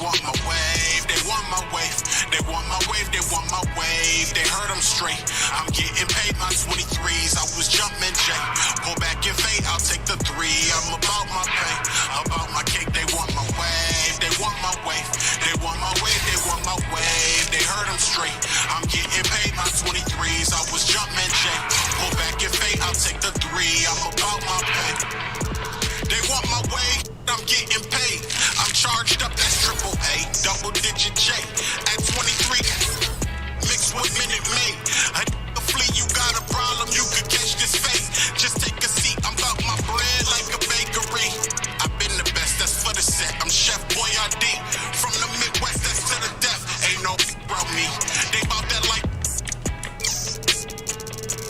want my wave, they want my wave, they want my wave, they want my wave. They heard them straight. I'm getting paid my 23s. I was jumping J. Pull back and fade, I'll take the 3. I'm about my pay, about my cake. They want my wave, they want my wave, they want my wave, they want my wave. They heard them straight. I'm getting paid my 23s. I was jumping J. Pull back and fade, I'll take the 3. I'm about my pay. They want my wave, I'm getting paid. I'm charged up, that's triple A, double digit J. At 23, mixed with Minute Maid. A flea, you got a problem, you could catch this fate. Just take a seat, I'm about my bread like a bakery. I've been the best, that's for the set. I'm Chef Boyardee. From the Midwest, that's to the death. Ain't no around me. They bout that like.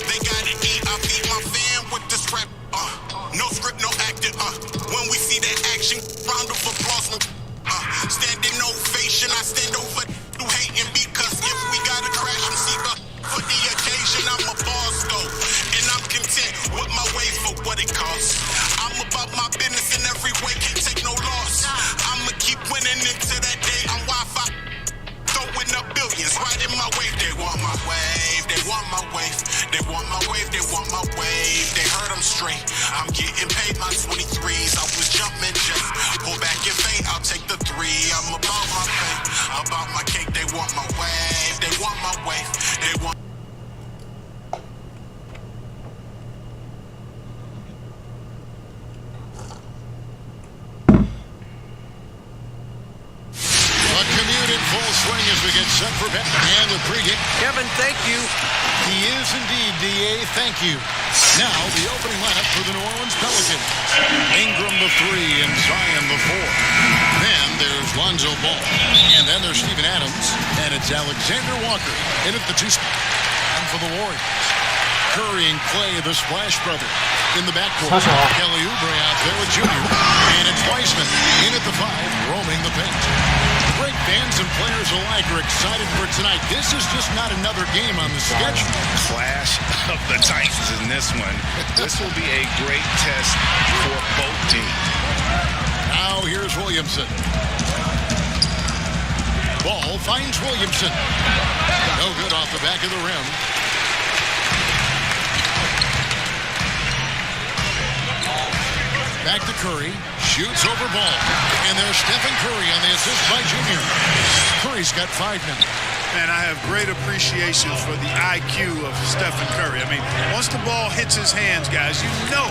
They gotta eat, I feed my fan with this rap. No script, no acting. When we see that action, round of applause. Standing ovation, I stand over you hating because if we gotta crash and see the for the occasion, I'm a boss though, and I'm content with my way for what it costs. I'm about my business in every way, can't take no loss. I'ma keep winning into that day. I'm Wi-Fi, throwing up billions right in my wave. They want my wave, they want my wave, they want my wave, they want my wave. They heard them straight. I'm getting paid my 23s. I was jumping J. Pull back and fade, I'll take the 3. I'm about my pay, about my cake. They want my wave, they want my wave, they want. Swing as we get set for bet and the pregame. Kevin, thank you. He is indeed, D.A. Thank you. Now, the opening lineup for the New Orleans Pelicans. Ingram the 3 and Zion the 4. Then there's Lonzo Ball. And then there's Steven Adams. And it's Alexander Walker in at the 2 spot. And for the Warriors, Curry and Clay, the Splash Brother. In the backcourt, Kelly Oubre out there with Junior. And it's Weissman in at the 5, roaming the paint. Great fans and players alike are excited for tonight. This is just not another game on the schedule. Clash of the Titans in this one. This will be a great test for both teams. Now here's Williamson. Ball finds Williamson. No good off the back of the rim. Back to Curry. Shoots over Ball. And there's Stephen Curry on the assist by Junior. Curry's got 5 now. Man, I have great appreciation for the IQ of Stephen Curry. I mean, once the ball hits his hands, guys, you know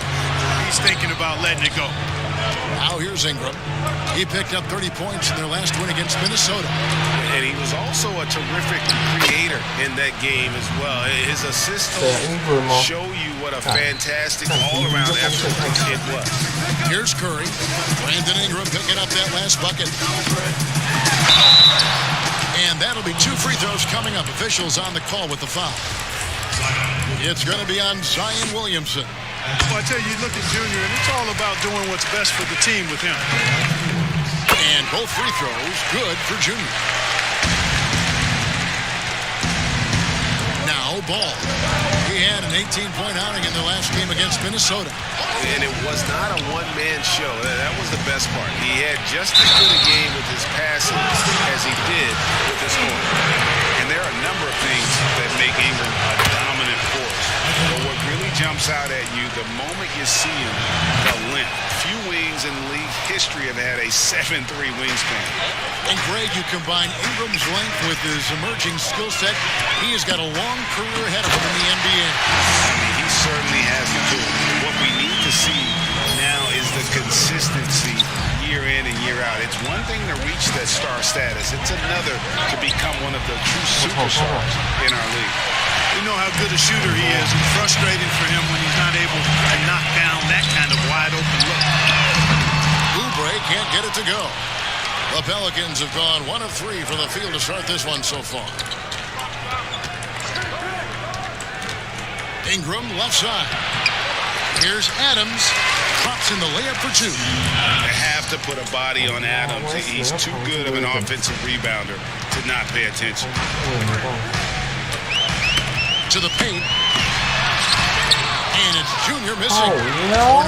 he's thinking about letting it go. Now here's Ingram. He picked up 30 points in their last win against Minnesota. And he was also a terrific creator in that game as well. His assists show you what a fantastic all-around effort it was. Here's Curry. Brandon Ingram picking up that last bucket. And that'll be 2 free throws coming up. Officials on the call with the foul. It's going to be on Zion Williamson. Well, I tell you, look at Junior, and it's all about doing what's best for the team with him. And both free throws good for Junior. Now Ball. He had an 18-point outing in the last game against Minnesota. And it was not a one-man show. That was the best part. He had just as good a game with his passing as he did with his scoring. And there are a number of things that make Ingram a dominant force. But what really jumps out at you, the moment you see him, the length. Few wings in league history have had a 7'3" wingspan. And Greg, you combine Ingram's length with his emerging skill set, he has got a long career ahead of him in the NBA. I mean, he certainly has the tool. What we need to see now is the consistency year in and year out. It's one thing to reach that star status. It's another to become one of the true superstars in our league. You know how good a shooter he is. It's frustrating for him when he's not able to knock down that kind of wide-open look. Oubre can't get it to go. The Pelicans have gone 1 of 3 for the field to start this one so far. Ingram left side. Here's Adams. Drops in the layup for 2. They have to put a body on Adams. He's too good of an offensive rebounder to not pay attention. To the paint. And it's Junior missing. For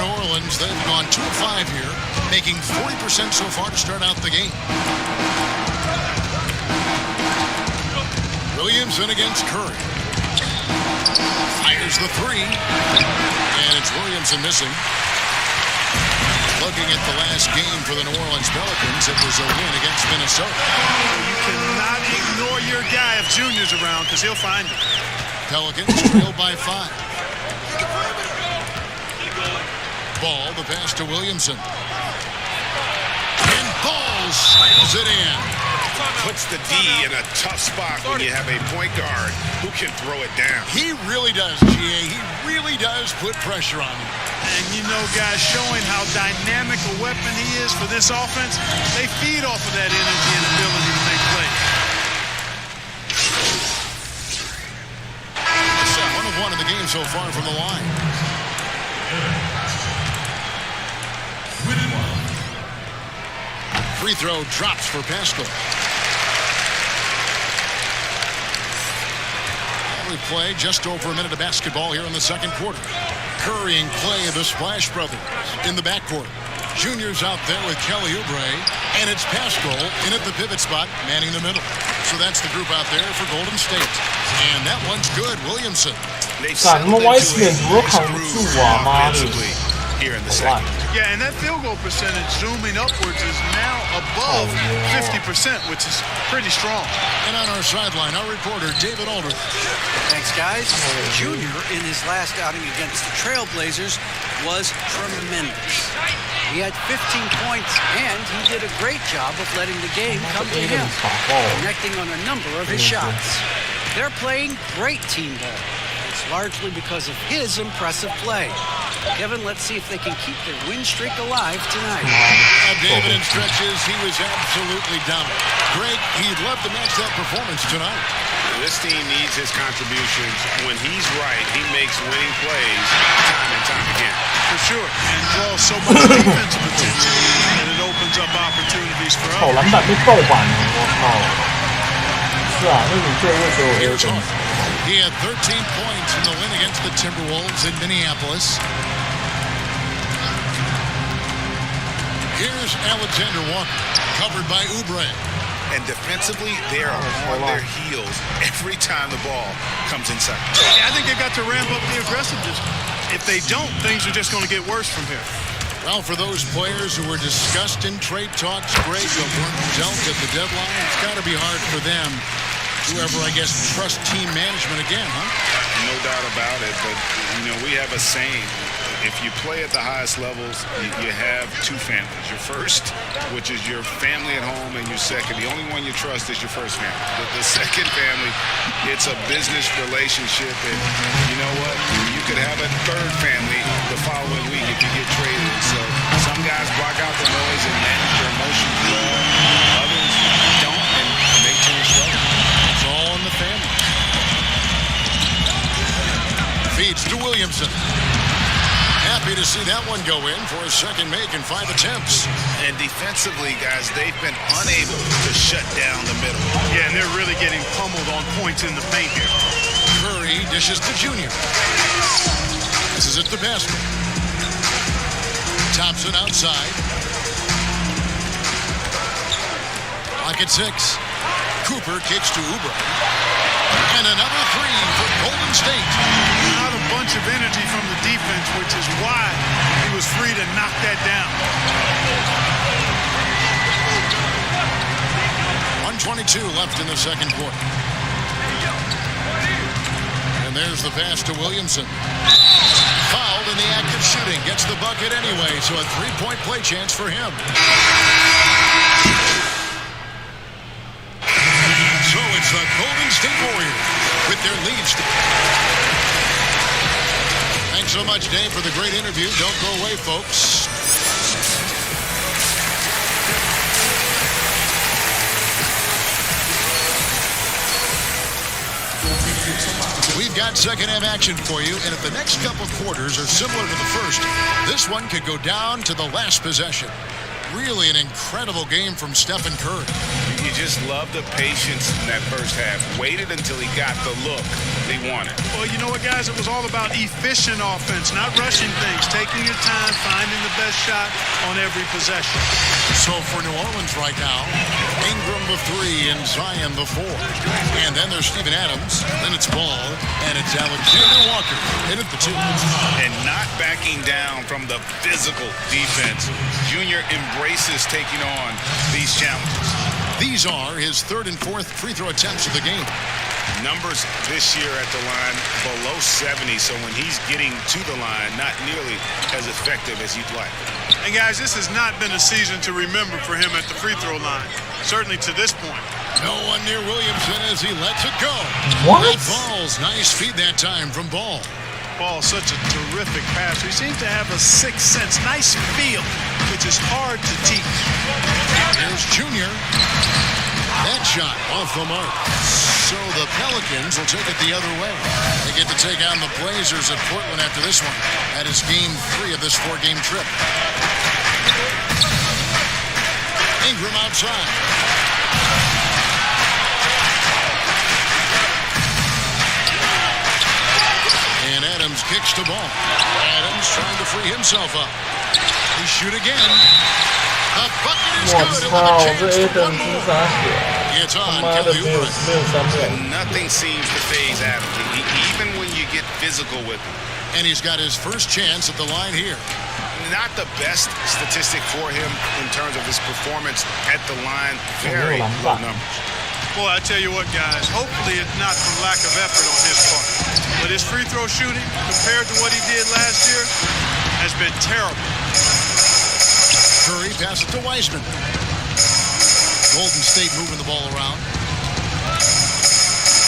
New Orleans, they've gone 2 of 5 here, making 40% so far to start out the game. Williamson against Curry. Fires the three. And it's Williamson missing. Looking at the last game for the New Orleans Pelicans, it was a win against Minnesota. You cannot ignore your guy if Junior's around because he'll find it. Pelicans trail by 5. Ball, the pass to Williamson. And Ball slams it in. Puts the D in a tough spot when you have a point guard who can throw it down. He really does, GA. He really does put pressure on him. And you know, guys, showing how dynamic a weapon he is for this offense, they feed off of that energy and ability to make plays. Shot 1 of 1 in the game so far from the line. Free throw drops for Pascal. Play just over a minute of basketball here in the second quarter. Currying play of the Splash Brothers in the backcourt. Junior's out there with Kelly Oubre, and it's Pascal in at the pivot spot, manning the middle. So that's the group out there for Golden State. And that one's good, Williamson. 干他妈歪死点怎么扛不住啊！妈的！ Here in the second. Yeah, and that field goal percentage zooming upwards is now above 50%, which is pretty strong. And on our sideline, our reporter, David Aldridge. Thanks, guys. Junior, in his last outing against the Trailblazers, was tremendous. He had 15 points, and he did a great job of letting the game come to him, connecting on a number of his shots. They're playing great team ball. It's largely because of his impressive play. Kevin, let's see if they can keep their win streak alive tonight. David in stretches, he was absolutely dominant. Greg, he'd love to match that performance tonight. This team needs his contributions. When he's right, he makes winning plays time and time again. For sure. And draws so much defensive attention that it opens up opportunities for 好 others. 篮板被爆板了，我靠！是啊，那你最后时候也有 Here's Hart. He had 13 points in the win against the Timberwolves in Minneapolis. Here's Alexander Walker, covered by Oubre. And defensively, they are on their heels every time the ball comes inside. I think they've got to ramp up the aggressiveness. If they don't, things are just going to get worse from here. Well, for those players who were discussed in trade talks, Greg, that weren't dealt at the deadline, it's got to be hard for them. Whoever, I guess, trusts team management again, huh? No doubt about it, but, you know, we have a saying. If you play at the highest levels, you have two families. Your first, which is your family at home, and your second. The only one you trust is your first family. The second family, it's a business relationship, and you know what? You could have a third family the following week if you get traded. So some guys block out the noise and manage their emotions well. Others don't, and they tend to struggle. It's all in the family. Feeds to Williamson. Happy to see that one go in for a second make in 5 attempts. And defensively, guys, they've been unable to shut down the middle. Yeah, and they're really getting pummeled on points in the paint here. Curry dishes to Junior. This is at the basket. Thompson outside. Lock at 6. Cooper kicks to Oubre. And another three for Golden State. Not a bunch of energy from the defense, which is why he was free to knock that down. 1:22 left in the second quarter. And there's the pass to Williamson. Fouled in the act of shooting. Gets the bucket anyway, so a three-point play chance for him. So it's the Golden State Warriors with their lead. Thanks so much, Dave, for the great interview. Don't go away, folks. We've got second-half action for you, and if the next couple quarters are similar to the first, this one could go down to the last possession. Really an incredible game from Stephen Curry. You just love the patience in that first half. Waited until he got the look they wanted. Well, you know what, guys? It was all about efficient offense, not rushing things, taking your time, finding the best shot on every possession. So for New Orleans right now, Ingram the 3 and Zion the 4. And then there's Steven Adams. Then it's Ball. And it's Alexander Walker in at the 2. And not backing down from the physical defense. Junior embraces taking on these challenges. These are his 3rd and 4th free throw attempts of the game. Numbers this year at the line below 70, so when he's getting to the line, not nearly as effective as you'd like. And guys, this has not been a season to remember for him at the free throw line, certainly to this point. No one near Williamson as he lets it go. What? That Ball's nice feed that time from Ball. Ball, such a terrific passer. He seems to have a sixth sense, nice feel, which is hard to teach. Here's Junior. That shot off the mark. So the Pelicans will take it the other way. They get to take on the Blazers at Portland after this one. That is game 3 of this 4-game trip. Ingram outside. And Adams kicks the ball. Adams trying to free himself up. He shoot again. The bucket is 我 good. 操， And 这 with a chance to Aiden one 是 more. 啥血？ It's 他 on 妈的 Kelly 没有 Oubre. 3秒。 Nothing seems to faze Adams, even when you get physical with him. And he's got his first chance at the line here. Not the best statistic for him in terms of his performance at the line. Very low numbers. Boy, I tell you what, guys, hopefully it's not from lack of effort on his part. But his free throw shooting, compared to what he did last year, has been terrible. Curry passes to Wiseman. Golden State moving the ball around.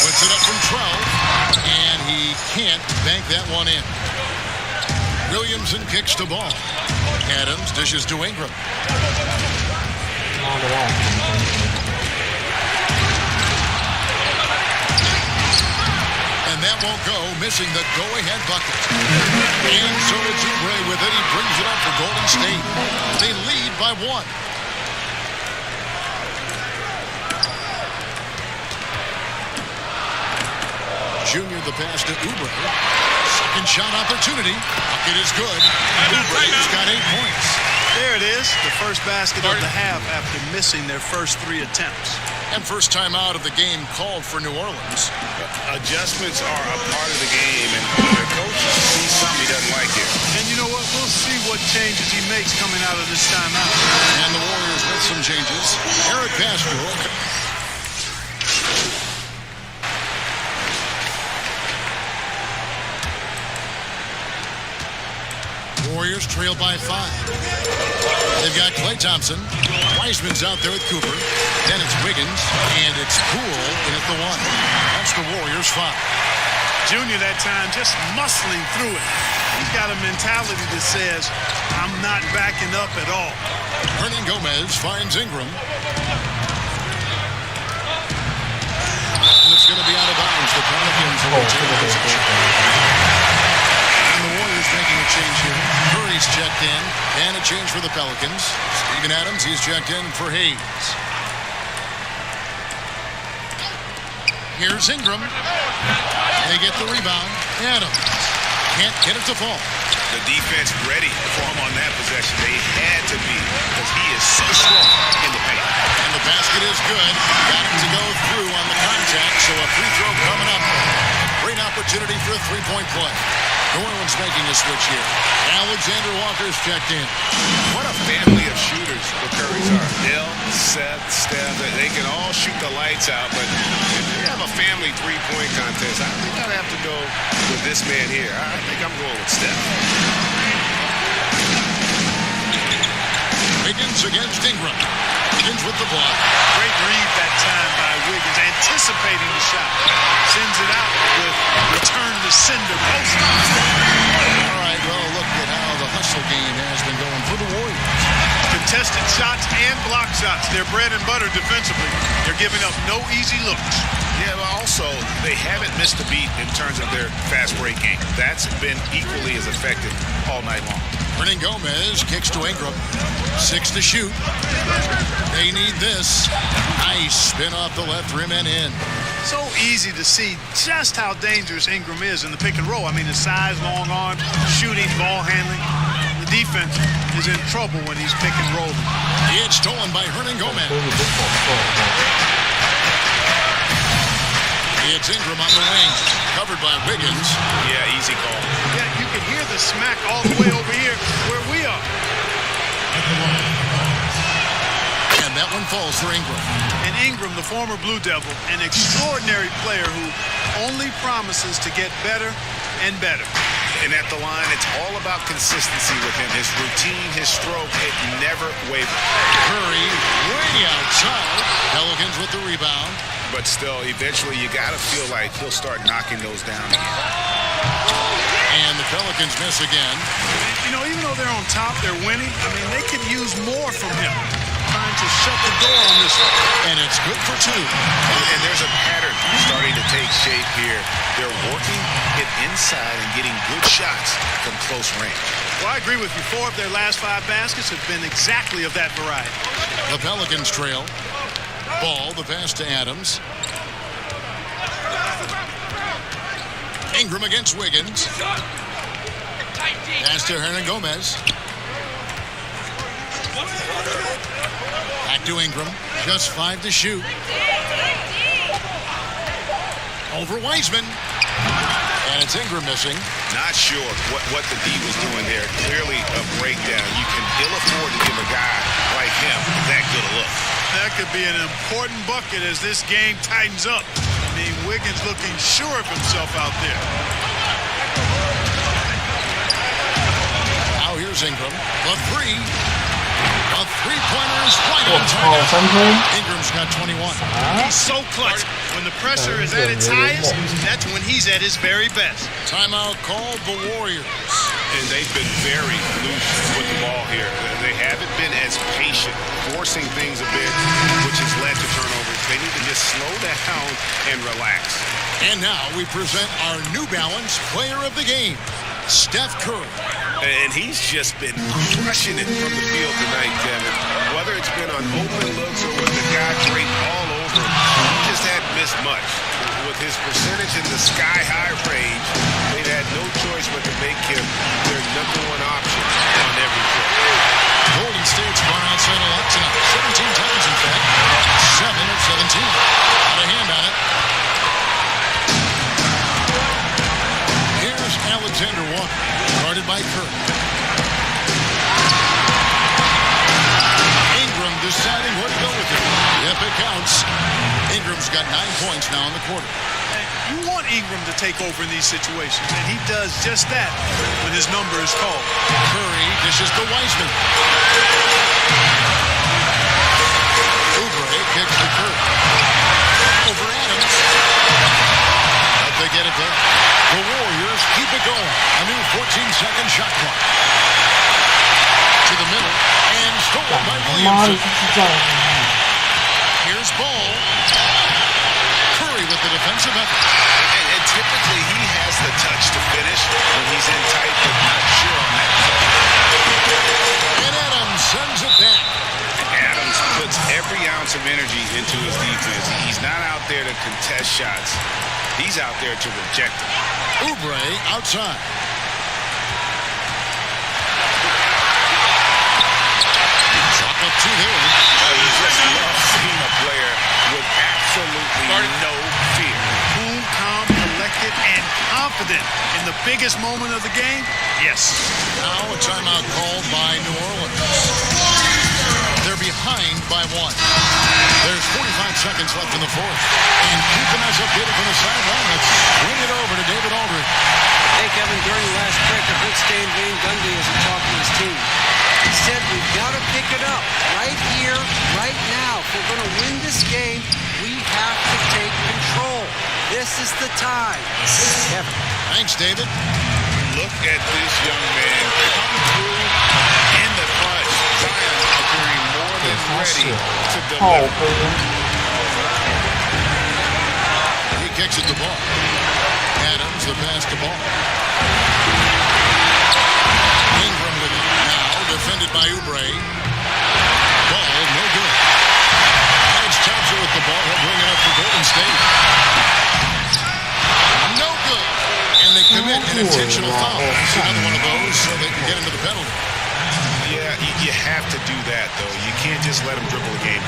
Puts it up from 12. And he can't bank that one in. Williamson kicks the ball. Adams dishes to Ingram. 妈的让我 And that won't go, missing the go-ahead bucket. And so it's Oubre with it. He brings it up for Golden State. They lead by 1. Junior the pass to Oubre. Second shot opportunity. Bucket is good. Oubre's got 8 points. There it is, the first basket of the half after missing their first 3 attempts. And first time out of the game called for New Orleans. Adjustments are a part of the game, and the coach sees something he doesn't like here. And you know what? We'll see what changes he makes coming out of this timeout. And the Warriors with some changes. Eric Castro. Warriors trail by 5. They've got Klay Thompson. Wiseman's out there with Cooper. Then it's Wiggins, and it's Poole in at the 1. That's the Warriors' 5. Junior that time just muscling through it. He's got a mentality that says, I'm not backing up at all. Hernan Gomez finds Ingram. And it's going to be out of bounds. The Pelicans will retain possession. And the Warriors making a change here. Curry's checked in. And a change for the Pelicans. Steven Adams, he's checked in for Hayes. Here's Ingram. They get the rebound. Adams can't get it to fall. The defense ready for him on that possession. They had to be, because he is so strong in the paint. And the basket is good. Got him to go through on the contact, so a free throw coming up. Great opportunity for a three-point play. New Orleans making a switch here. Alexander Walker's checked in. What a family of shooters the Currys are. Dell, Seth, Steph, they can all shoot the lights out, but if you have a family three-point contest, I think I'd have to go with this man here. I think I'm going with Steph. Wiggins against Ingram. Wiggins with the block. Great read that time by Wiggins, anticipating the shot. Sends it out with return to sender post. All right, well, look at how the hustle game has been going for the Warriors. Contested shots and block shots. They're bread and butter defensively. They're giving up no easy looks. Yeah, but also, they haven't missed a beat in terms of their fast break game. That's been equally as effective all night long. Gomez kicks to Ingram. 6 to shoot. They need this. Nice spin off the left rim and in. So easy to see just how dangerous Ingram is in the pick and roll. I mean, his size, long arms, shooting, ball handling. The defense is in trouble when he's pick and rolling. It's stolen by Gomez. It's Ingram on the wing. Covered by Wiggins. Yeah, easy call. Yeah, you can hear the smack all the way over here where we are. And that one falls for Ingram. And Ingram, the former Blue Devil, an extraordinary player who only promises to get better and better. And at the line, it's all about consistency with him. His routine, his stroke, it never wavers. Curry way outside. Pelicans with the rebound. But still, eventually, you got to feel like he'll start knocking those down again. And the Pelicans miss again. You know, even though they're on top, they're winning. I mean, they could use more from him. Trying to shut the door on this one. And it's good for 2. And there's a pattern starting to take shape here. They're working it inside and getting good shots from close range. Well, I agree with you. 4 of their last 5 baskets have been exactly of that variety. The Pelicans trail. Ball, the pass to Adams. Ingram against Wiggins. Pass to Gomez. Back to Ingram. Just 5 to shoot. Over Wiseman. And it's Ingram missing. Not sure what the D was doing there. Clearly a breakdown. You can ill afford to give a guy like him that good a look. That could be an important bucket as this game tightens up. I mean, Wiggins looking sure of himself out there. Now here's Ingram. The 3. The three-pointers right on target. Ingram's got 21. He's so clutch. When the pressure is at its highest, that's when he's at his very best. Timeout called the Warriors. And they've been very loose with the ball here. They haven't been as patient, forcing things a bit, which has led to turnovers. They need to just slow down and relax. And now we present our New Balance Player of the Game, Steph Curry. And he's just been crushing it from the field tonight, Kevin. Whether it's been on open looks or with the guy draped all over him, he just hadn't missed much. With his percentage in the sky-high range, they've had no choice but to make him their #1 option on every play. Golden State's gone outside a lot tonight. 17 times, in fact. 7 of 17. Got a hand on it. Here's Alexander Walker, guarded by Curry. Ingram deciding where to go with it. Yep, it counts. Ingram's got 9 points now in the quarter. You want Ingram to take over in these situations, and he does just that when his number is called. Curry dishes to Wiseman. Oubre kicks to Curry. Over Adams. Hope they get it there. The Warriors keep it going. A new 14-second shot clock. To the middle. And stolen by Williamson. Here's Ball. Curry with the defensive effort. And typically he has the touch to finish when he's in tight, but not sure on that play. And Adams sends it back. Adams puts every ounce of energy into his defense. He's not out there to contest shots. He's out there to reject them. Oubre outside. Chalk up 2 there. You just love seeing a player with absolutely no fear. Cool, calm, collected, and confident in the biggest moment of the game? Yes. Now a timeout called by New Orleans. They're behind by 1. There's 45 seconds left in the fourth. And keeping us updated from the sideline, let's bring it over to David Aldridge. Hey, Kevin, during the last break, I heard Stan Van Gundy as he talked to his team. He said, we've got to pick it up right here, right now. If we're going to win this game, we have to take control. This is the time. Kevin. Thanks, David. Look at this young man come through in the clutch. Zion appearing more than ready to deliver. He kicks at the ball. Adams, the pass to ball. Ingram with it. defended by Oubre. Ball, no good. Edge Thompson with the ball. He'll bring it up for Golden State. No good. And they commit an intentional foul. It's another one of those so they can get into the penalty. Yeah, you have to do that, though. You can't just let them dribble the game.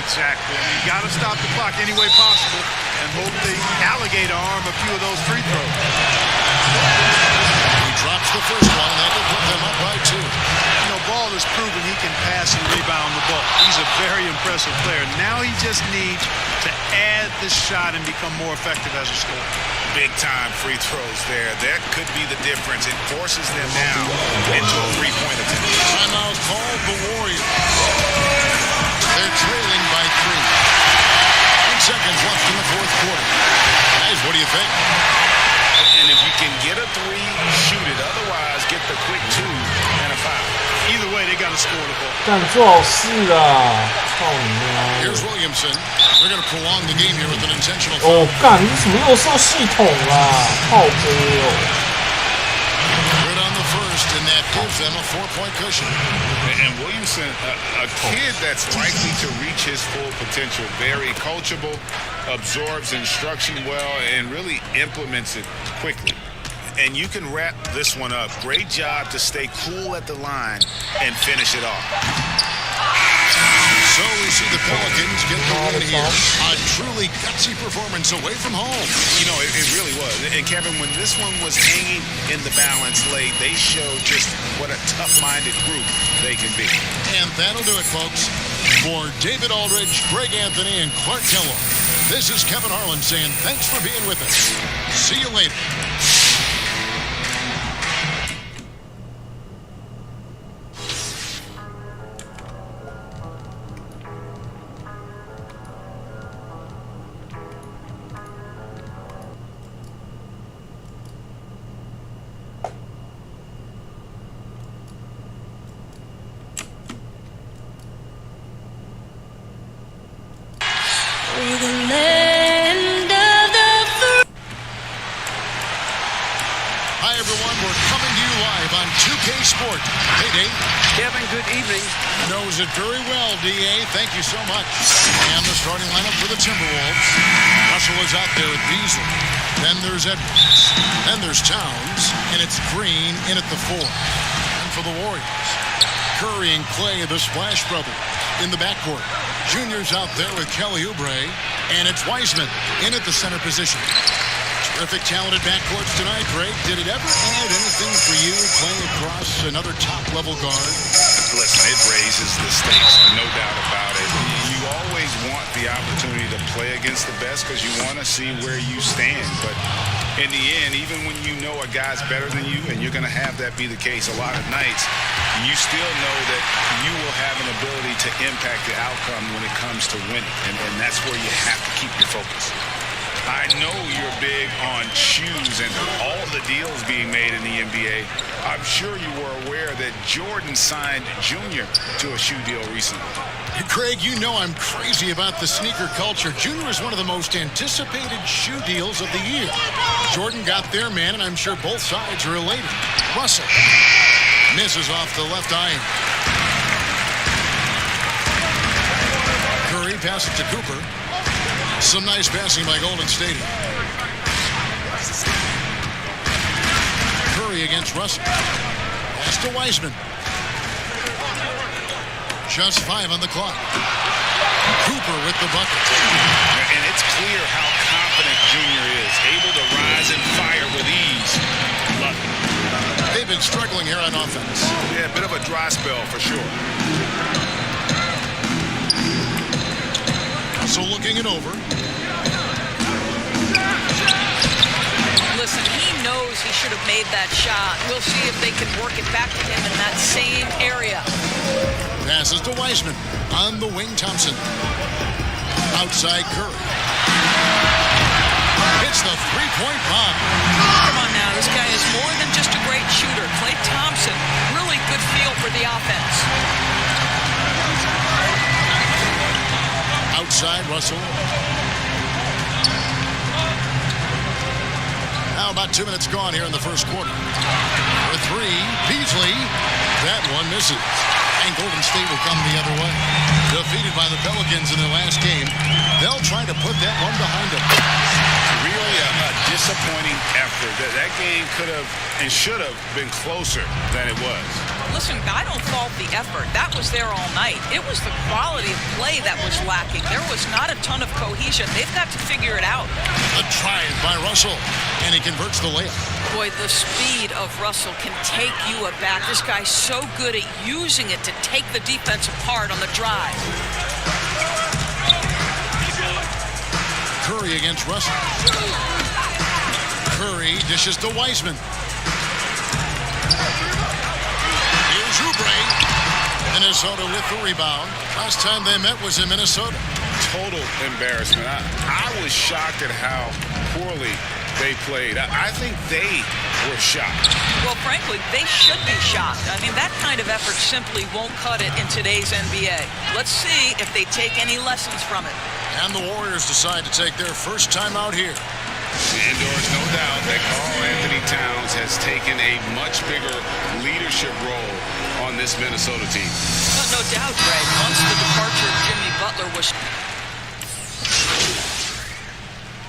Exactly. You got to stop the clock any way possible and hope the alligator arm a few of those free throws. He drops the first one, and that will put them up by 2. You know, Ball has proven he can pass and rebound the ball. He's a very impressive player. Now he just needs to add the shot and become more effective as a scorer. Big-time free throws there. That could be the difference. It forces them now into a three-point attempt. Timeout called the Warriors. They're trailing by 3. 10 seconds left in the fourth quarter. Guys, what do you think? And if you can get a 3, shoot it. Otherwise, get the quick 2 and a foul. Either way, they got to score the ball. 干做好事啊！操你妈！ Here's Williamson. They're going to prolong the game here with an intentional 哦 foul. 干，你怎么又设系统啦？靠背哦！ Good on the first, and that gives them a 4-point cushion. And Williamson, a kid that's likely to reach his full potential, very coachable, absorbs instruction well, and really implements it quickly. And you can wrap this one up. Great job to stay cool at the line and finish it off. So we see the Pelicans get the win here. A truly gutsy performance away from home. You know, it really was. And Kevin, when this one was hanging in the balance late, they showed just what a tough-minded group they can be. And that'll do it, folks. For David Aldridge, Greg Anthony, and Clark Kellogg, this is Kevin Harlan saying thanks for being with us. See you later. Hi, everyone. We're coming to you live on 2K Sport. Hey, Dave. Kevin, good evening. Knows it very well, D.A. Thank you so much. And the starting lineup for the Timberwolves. Russell is out there with Beasley. Then there's Edwards. Then there's Towns. And it's Green in at the 4. And for the Warriors, Curry and Clay, the Splash Brothers, in the backcourt. Junior's out there with Kelly Oubre. And it's Wiseman in at the center position. Terrific, talented backcourts tonight, Greg. Did it ever add anything for you playing across another top-level guard? Listen, it raises the stakes, no doubt about it. You always want the opportunity to play against the best because you want to see where you stand. But in the end, even when you know a guy's better than you, and you're going to have that be the case a lot of nights, you still know that you will have an ability to impact the outcome when it comes to winning. And that's where you have to keep your focus. I know you're big on shoes and all the deals being made in the NBA. I'm sure you were aware that Jordan signed Junior to a shoe deal recently. Craig, you know I'm crazy about the sneaker culture. Junior is one of the most anticipated shoe deals of the year. Jordan got their man, and I'm sure both sides are elated. Russell misses off the left iron. Curry passes to Cooper. Some nice passing by Golden State. Curry against Russell. Pass to Wiseman. Just 5 on the clock. Cooper with the bucket. And it's clear how confident Junior is. Able to rise and fire with ease. Love it. They've been struggling here on offense. Yeah, a bit of a dry spell for sure. So looking it over. Listen, he knows he should have made that shot. We'll see if they can work it back to him in that same area. Passes to Wiseman. On the wing, Thompson. Outside Curry. Hits the three-point bomb. Come on now, this guy is more than just a great shooter. Klay Thompson, really good feel for the offense. Outside, Russell. Now Now about 2 minutes gone here in the first quarter. For three, Beasley. That one misses. And Golden State will come the other way. Defeated by the Pelicans in their last game. They'll try to put that one behind them. Really a disappointing effort. That game could have and should have been closer than it was. Listen, I don't fault the effort. That was there all night. It was the quality of play that was lacking. There was not a ton of cohesion. They've got to figure it out. A try by Russell, and he converts the layup. Boy, the speed of Russell can take you aback. This guy's so good at using it to take the defense apart on the drive. Curry against Russell. Curry dishes to Wiseman. Here's Oubre. Minnesota with the rebound. Last time they met was in Minnesota. Total embarrassment. I was shocked at how poorly they played. I think they were shocked. Well, frankly, they should be shocked. I mean, that kind of effort simply won't cut it in today's NBA. Let's see if they take any lessons from it. And the Warriors decide to take their first time out here. And there's no doubt that Karl Anthony Towns has taken a much bigger leadership role on this Minnesota team. No doubt, Greg. Once the departure of Jimmy Butler was...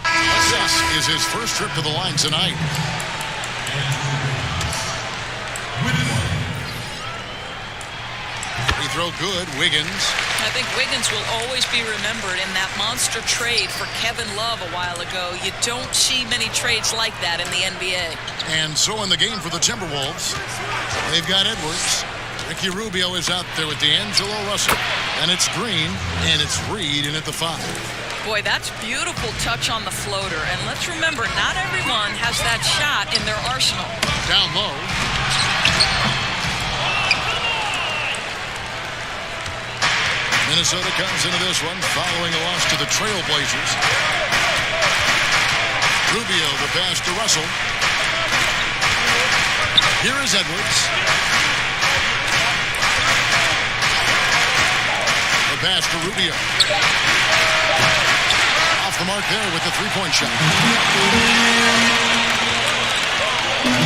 This is his first trip to the line tonight. Free throw good, Wiggins. I think Wiggins will always be remembered in that monster trade for Kevin Love a while ago. You don't see many trades like that in the NBA. And so in the game for the Timberwolves, they've got Edwards. Ricky Rubio is out there with D'Angelo Russell. And it's Green, and it's Reed in at the 5. Boy, that's beautiful touch on the floater. And let's remember, not everyone has that shot in their arsenal. Down low. Minnesota comes into this one following a loss to the Trailblazers. Rubio, the pass to Russell. Here is Edwards. The pass to Rubio. Off the mark there with the three-point shot.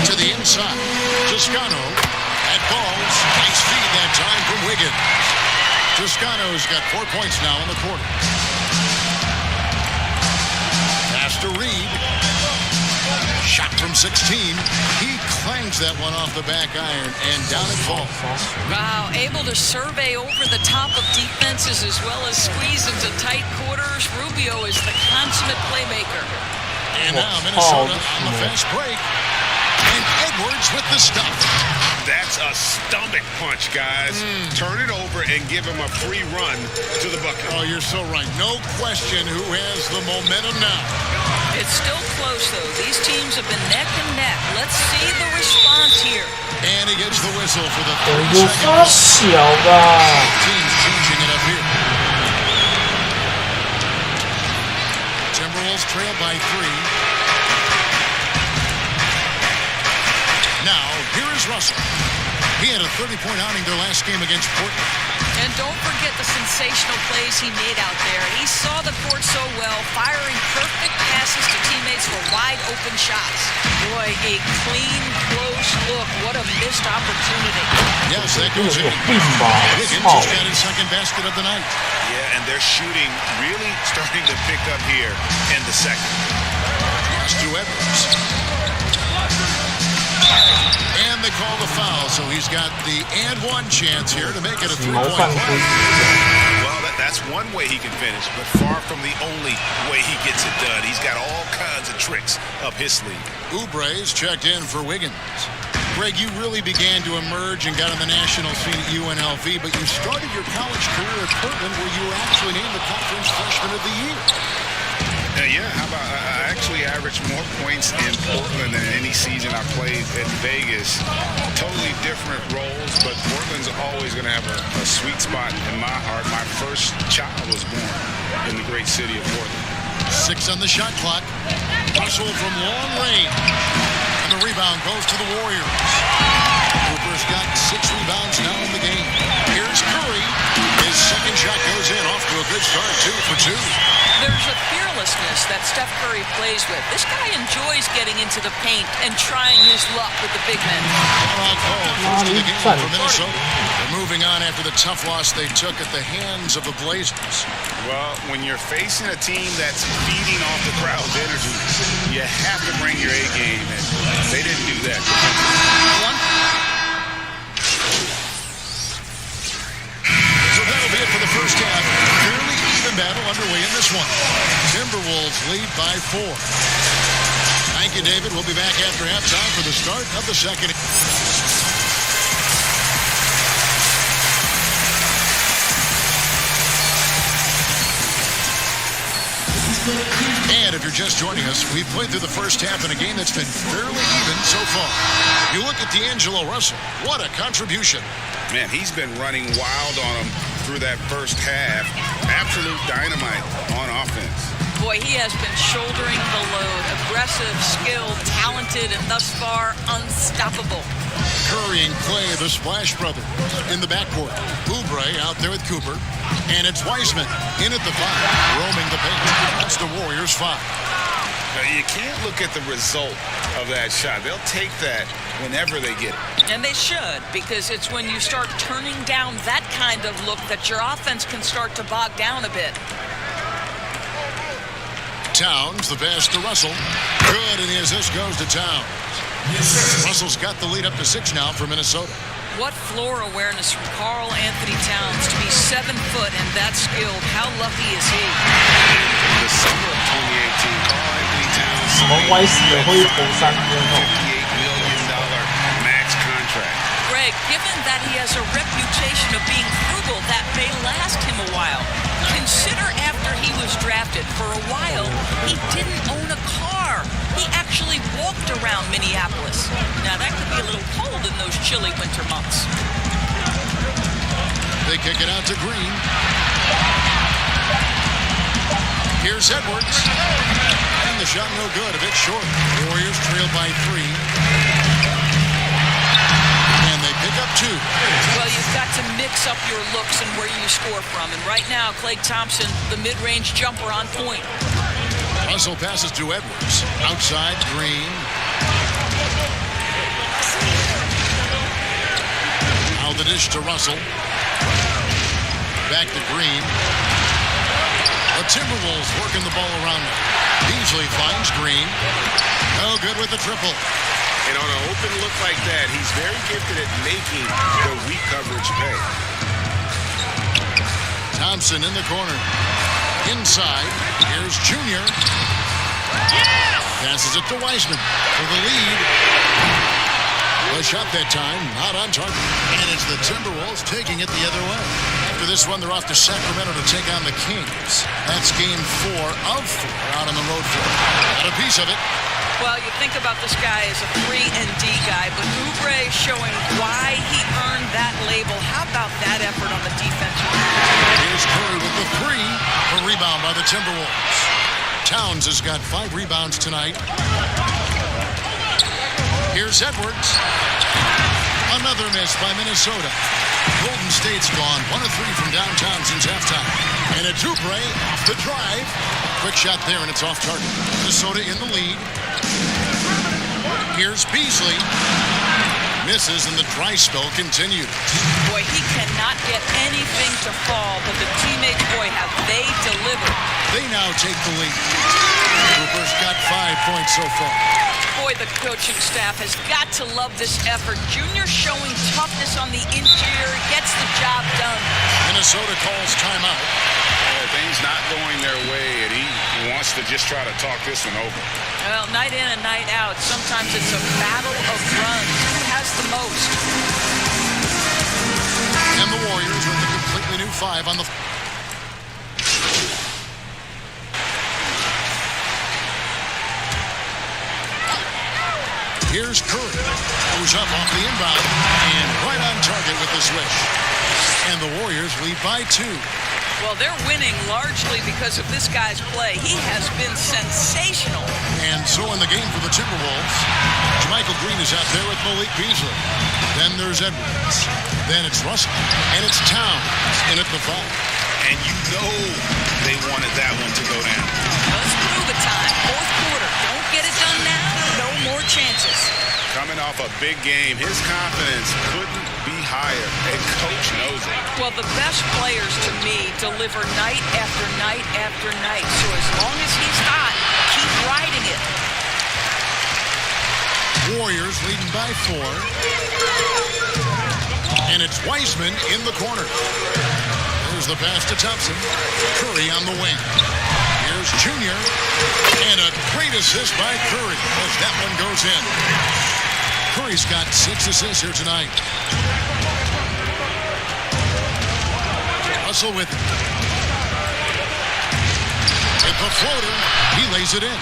To the inside. Toscano at balls. Nice feed that time from Wiggins. Toscano's got 4 points now in the quarter. Pass to Reed. Shot from 16. He clangs that one off the back iron and down it falls. Wow, able to survey over the top of defenses as well as squeeze into tight quarters. Rubio is the consummate playmaker. And now Minnesota on the fast break. And Edwards with the stop. That's a stomach punch, guys. Turn it over and give him a free run to the bucket. Oh, you're so right. No question who has the momentum now. It's still close, though. These teams have been neck and neck. Let's see the response here. And he gets the whistle for the 30 有发 seconds. 小吧？ Teams changing it up here. Timberwolves trail by 3. Now, here is Russell. He had a 30-point outing their last game against Portland. And don't forget the sensational plays he made out there. He saw the court so well, firing perfect passes to teammates for wide-open shots. Boy, a clean, close look. What a missed opportunity. Yes, that goes in. 有病吧？ Wiggins 操！ just got his second basket of the night. Yeah, and their shooting really starting to pick up here in the second. Pass to Edwards. And they call the foul, so he's got the and one chance here to make it a 谋犯 3-point 规 play. Well, that's one way he can finish, but far from the only way he gets it done. He's got all kinds of tricks up his sleeve. Oubre's checked in for Wiggins. Greg, you really began to emerge and got on the national scene at UNLV, but you started your college career at Portland where you were actually named the Conference Freshman of the Year. Yeah, how about I actually averaged more points in Portland than any season I played in Vegas. Totally different roles, but Portland's always going to have a sweet spot in my heart. My first child was born in the great city of Portland. 6 on the shot clock. Russell from long range. And the rebound goes to the Warriors. Cooper's got 6 rebounds now in the game. Here's Curry. His second shot goes in, off to a good start, 2 for 2. There's a fearlessness that that Steph Curry plays with. This guy enjoys getting into the paint and trying his luck with the big men. First of the game for Minnesota. They're moving on after the tough loss they took at the hands of the Blazers. Well, when you're facing a team that's feeding off the crowd's energy, you have to bring your A game, and they didn't do that. So that'll be it for the first half. Fairly even battle underway in this one. Timberwolves lead by 4. Thank you, David. We'll be back after halftime for the start of the second. And if you're just joining us, we've played through the first half in a game that's been fairly even so far. You look at D'Angelo Russell. What a contribution. Man, he's been running wild on him through that first half. Absolute dynamite on offense. Boy, he has been shouldering the load. Aggressive, skilled, talented, and thus far unstoppable. Curry and Clay, the Splash Brothers, in the backcourt. Oubre out there with Cooper. And it's Wiseman in at the 5, roaming the paint. That's the Warriors' 5. You can't look at the result of that shot. They'll take that whenever they get it. And they should, because it's when you start turning down that kind of look that your offense can start to bog down a bit. Towns, the pass to Russell. Good, and the assist goes to Towns. Russell's got the lead up to 6 now for Minnesota. What floor awareness from Karl Anthony Towns to be 7 foot and that skilled. How lucky is he? The summer of 2018, Karl Anthony Towns 我歪死了会投3分哦。$58 million max contract. Greg, given that he has a reputation of being frugal, that may last him a while. Consider after he was drafted, for a while, he didn't own a car. He actually walked around Minneapolis. Now, that could be a little cold in those chilly winter months. They kick it out to Green. Here's Edwards. And the shot no good, a bit short. Warriors trail by 3. And they pick up 2. Well, you've got to mix up your looks and where you score from. And right now, Klay Thompson, the mid-range jumper on point. Russell passes to Edwards. Outside, Green. Now the dish to Russell. Back to Green. The Timberwolves working the ball around them. Beasley finds Green. No good with the triple. And on an open look like that, he's very gifted at making the weak coverage pay. Thompson in the corner. Inside, here's Junior. Passes it to Wiseman for the lead. A shot that time, not on target. And it's the Timberwolves taking it the other way. After this one, they're off to Sacramento to take on the Kings. That's game 4 of 4 out on the road floor. Got a piece of it. Well, you think about this guy as a 3-and-D guy, but Oubre showing why he earned that label. How about that effort on the defensive end? Here's Curry with the 3. A rebound by the Timberwolves. Towns has got 5 rebounds tonight. Here's Edwards. Another miss by Minnesota. Golden State's gone 1 of 3 from downtown since halftime. And it's Oubre off the drive. Quick shot there, and it's off target. Minnesota in the lead. Here's Beasley. Misses, and the dry spell continues. Boy, he cannot get anything to fall, but the teammates, boy, have they delivered. They now take the lead. Cooper's got 5 points so far. Boy, the coaching staff has got to love this effort. Junior showing toughness on the interior, gets the job done. Minnesota calls timeout. Things not going their way, and he wants to just try to talk this one over. Well, night in and night out, sometimes it's a battle of runs. Who has the most? And the Warriors with a completely new 5 on the... Here's Curry. Goes up off the inbound and right on target with the switch. And the Warriors lead by 2. Well, they're winning largely because of this guy's play. He has been sensational. And so in the game for the Timberwolves, Michael Green is out there with Malik Beasley. Then there's Edwards. Then it's Russell. And it's Towns in at the 5. And you know they wanted that one to go down. Let's prove it, Towns. off a big game. His confidence couldn't be higher, and Coach knows it. Well, the best players, to me, deliver night after night after night. So as long as he's hot, keep riding it. Warriors leading by 4. And it's Wiseman in the corner. There's the pass to Thompson. Curry on the wing. Here's Junior. And a great assist by Curry as that one goes in. Curry's got 6 assists here tonight. Russell with it. It's a floater. He lays it in.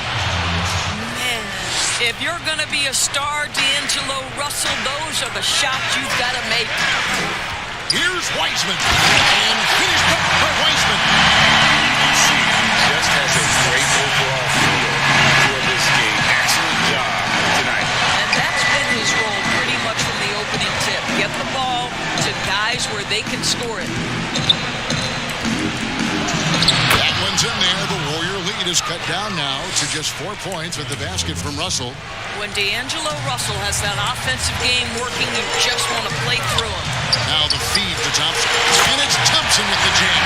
If you're going to be a star, D'Angelo Russell, those are the shots you've got to make. Here's Wiseman. And finished up by Wiseman. See, he just has a great overall feel for this game. Excellent job tonight. And that's been his role pretty much from the opening tip. Get the ball to guys where they can score it. That one's in there. The Warrior lead is cut down now to just 4 points with the basket from Russell. When D'Angelo Russell has that offensive game working, you just want to play through him. Now the feed to Thompson. And it's Thompson with the jam.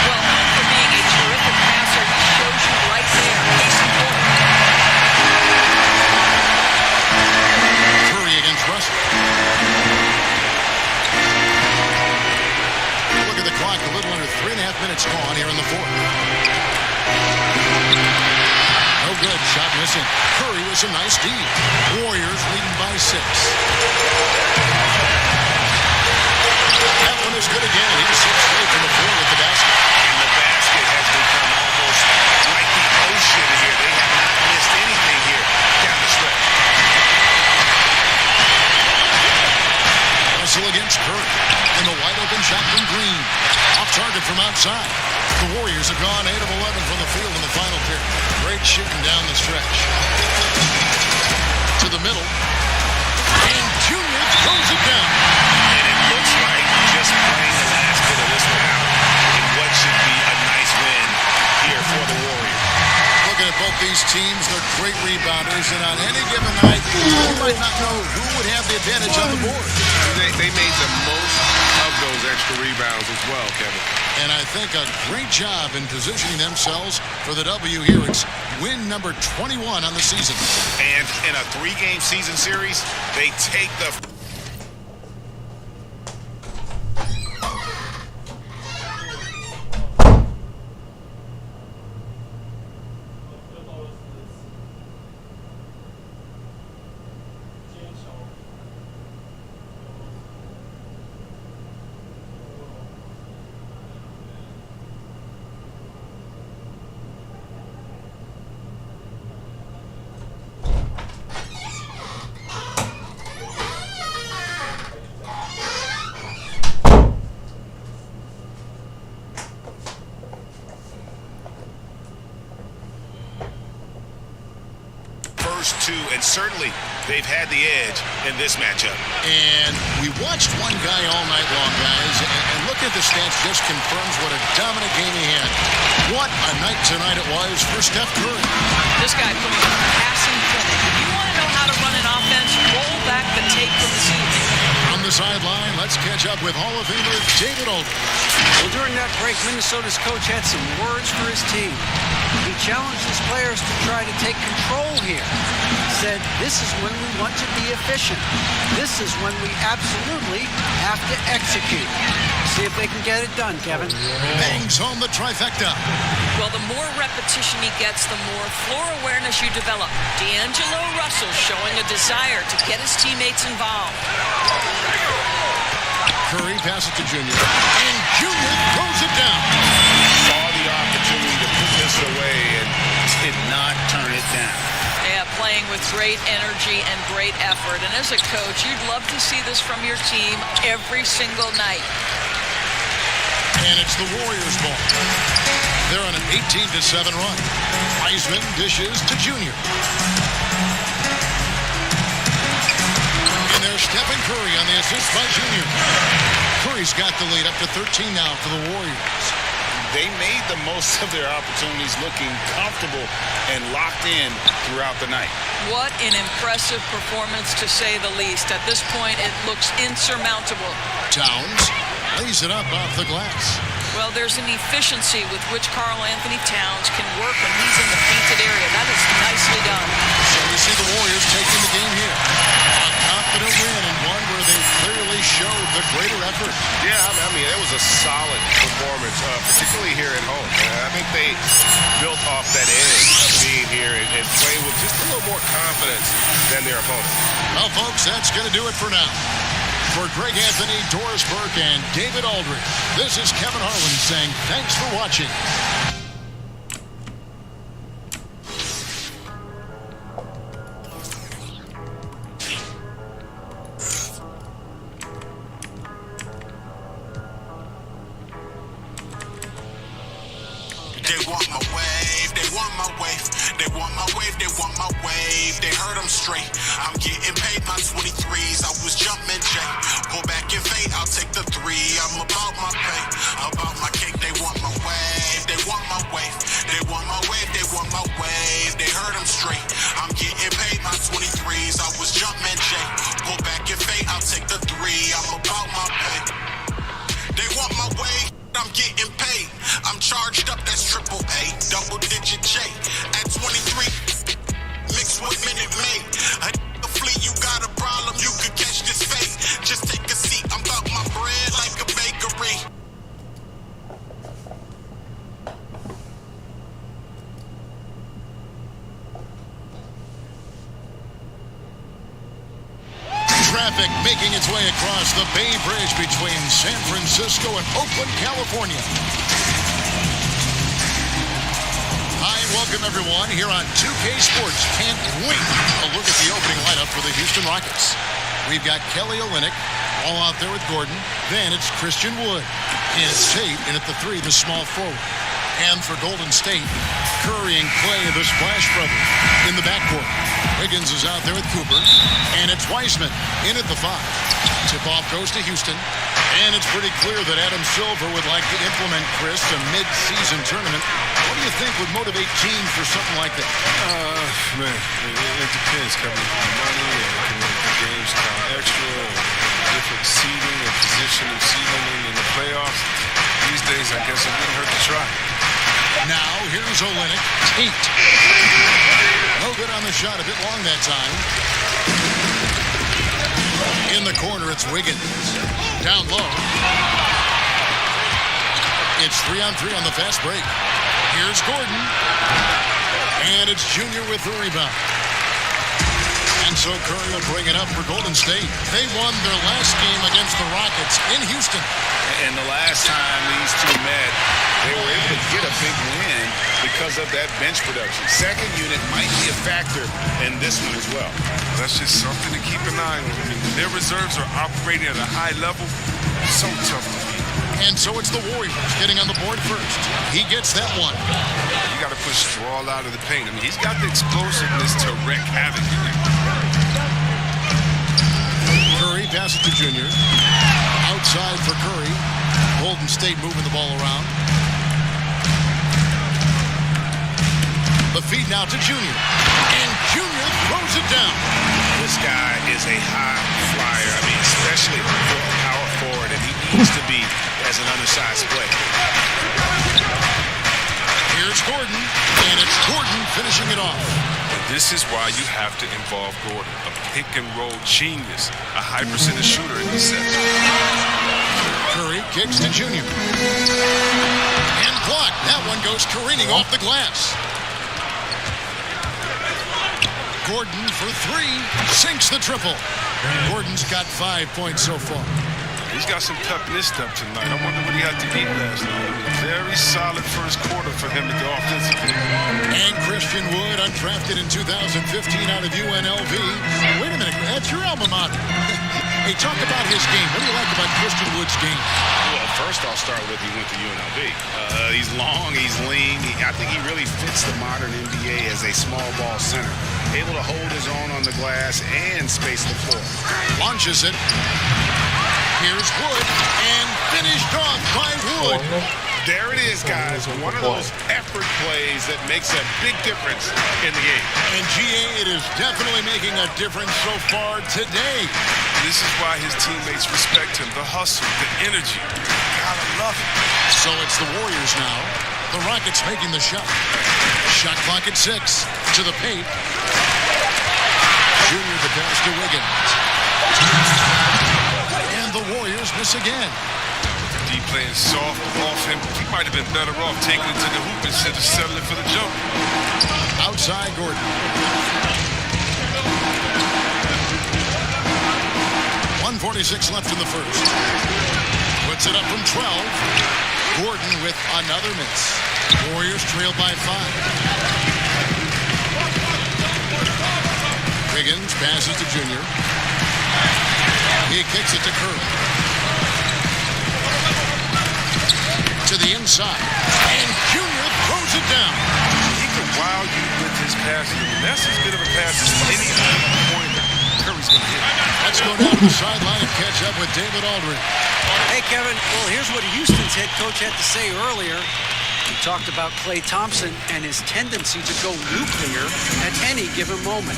Well, known for being a terrific passer, he shows you right there. Case in point. Curry against Russell. Look at the clock. A little under 3.5 minutes gone here in the fourth. No good. Shot missing. Curry with some nice D. Warriors leading by 6. That one is good again. He's 6 straight from the floor with the basket. And the basket has become almost like the ocean here. They have not missed anything here down the stretch. Russell against Curry. And the wide open shot from Green. Off target from outside. The Warriors have gone 8 of 11 from the field in the final period. Great shooting down the stretch. To the middle. And Junior throws it down. And it looks like just playing the last bit of this one out in what should be a nice win here for the Warriors. Looking at both these teams, they're great rebounders, and on any given night, you might not know who would have the advantage on the board. They made the most of those extra rebounds as well, Kevin. And I think a great job in positioning themselves for the W here. It's win number 21 on the season. And in a 3-game season series, they take the... Two, and certainly they've had the edge in this matchup. And we watched one guy all night long, guys, and look at the stats, just confirms what a dominant game he had. What a night tonight it was for Steph Curry. This guy putting a passing clinic. If you want to know how to run an offense, roll back the tape from this evening. On the sideline, let's catch up with Hall of Famer David Aldridge. Well, during that break, Minnesota's coach had some words for his team. He challenged his players to try to take control here. He said, this is when we want to be efficient. This is when we absolutely have to execute. See if they can get it done, Kevin. Bangs home the trifecta. Well, the more repetition he gets, the more floor awareness you develop. D'Angelo Russell showing a desire to get his teammates involved. Curry passes to Junior. And Junior throws it down. Saw the opportunity to put this away and did not turn it down. Yeah, playing with great energy and great effort. And as a coach, you'd love to see this from your team every single night. And it's the Warriors' ball. They're on an 18-7 run. Wiseman dishes to Junior. And there's Stephen Curry on the assist by Junior. Curry's got the lead up to 13 now for the Warriors. they made the most of their opportunities, looking comfortable and locked in throughout the night. What an impressive performance, to say the least. At this point, it looks insurmountable. Towns lays it up off the glass. Well, there's an efficiency with which Karl Anthony Towns can work when he's in the painted area. That is nicely done. So we see the Warriors taking the game here. A confident win, and one where they clearly showed the greater effort. Yeah, I mean, it was a solid performance, particularly here at home. I think they built off that edge of being here and playing with just a little more confidence than their opponent. Well, folks, that's going to do it for now. For Greg Anthony, Doris Burke, and David Aldridge, this is Kevin Harlan saying thanks for watching. They want my wave, they want my wave, they want my wave, they want my wave. They heard them straight. I'm getting paid my 23s. I was jumping Jay. Pull back and fade, I'll take the 3. I'm about my pay, about my cake. They want my wave, they want my wave, they want my wave, they want my wave. They heard them straight. I'm getting paid my 23s. I was jumping Jay. Pull back and fade, I'll take the 3. I'm about my pay. They want my wave. I'm getting paid. I'm charged up, that's triple A, double digit J. At 23, mixed with Minute Maid. A flea, you got a problem, you could catch this fate. Just take a seat, I'm about my bread like a bakery. Traffic making its way across the Bay Bridge between San Francisco and Oakland, California. Hi, and welcome everyone here on 2K Sports. Can't wait to look at the opening lineup for the Houston Rockets. We've got Kelly Olynyk all out there with Gordon. Then it's Christian Wood. And it's Tate in at the 3, the small forward. And for Golden State, Curry and Clay, the Splash Brothers, in the backcourt. Wiggins is out there with Cooper. And it's Wiseman in at the 5. Tip-off goes to Houston. And it's pretty clear that Adam Silver would like to implement, Chris, a mid-season tournament. What do you think would motivate teams for something like that? Man, it depends. Coming from money and can make the games count extra, and different seeding and position of seeding in the playoffs. These days, I guess it wouldn't hurt to try. Now, here's Olynyk. Tate. No good on the shot. A bit long that time. In the corner, it's Wiggins. Down low. It's 3-on-3 on the fast break. Here's Gordon. And it's Junior with the rebound. And so Curry will bring it up for Golden State. They won their last game against the Rockets in Houston. And the last time these two met, they were able to get a big win because of that bench production. Second unit might be a factor in this one as well. That's just something to keep an eye on. I mean, when their reserves are operating at a high level, it's so tough to beat. And so it's the Warriors getting on the board first. He gets that one. You got to push the ball out of the paint. I mean, he's got the explosiveness to wreak havoc in there. Curry passes to Junior. Outside for Curry. Golden State moving the ball around. The feed now to Junior. And Junior throws it down. This guy is a high flyer. I mean, especially for a power forward, and he needs to be as an undersized player. Here's Gordon, and it's Gordon finishing it off. And this is why you have to involve Gordon, a pick-and-roll genius, a high-percentage shooter in this set. Curry kicks to Junior. And blocked. That one goes careening off the glass. Gordon for 3, sinks the triple. Gordon's got 5 points so far. He's got some pep in his step tonight. I wonder what he had to eat last night. Very solid first quarter for him to go offensively. And Christian Wood, undrafted in 2015 out of UNLV. Wait a minute, that's your alma mater. Hey, talk about his game. What do you like about Christian Wood's game? Well, first I'll start with he went to UNLV. He's long, he's lean. I think he really fits the modern NBA as a small ball center. Able to hold his own on the glass and space the floor. Launches it. Here's Wood, and finished off by Wood. There it is, guys. One of those effort plays that makes a big difference in the game. And GA, it is definitely making a difference so far today. This is why his teammates respect him. The hustle, the energy. Gotta love it. So it's the Warriors now. The Rockets making the shot. Shot clock at 6. To the paint. Junior the pass to Wiggins. And the Warriors miss again. D playing soft off him. He might have been better off taking it to the hoop instead of settling for the jump. Outside Gordon. 1:46 left in the first. Puts it up from 12. Gordon with another miss. Warriors trail by 5. Wiggins passes to Junior. He kicks it to Curry. To the inside. And Junior throws it down. He can wow you with his passes. That's as good of a pass as any pointer Curry's going to hit. Let's go down to the sideline and catch up with David Aldridge. Hey, Kevin. Well, here's what Houston's head coach had to say earlier. He talked about Klay Thompson and his tendency to go nuclear at any given moment.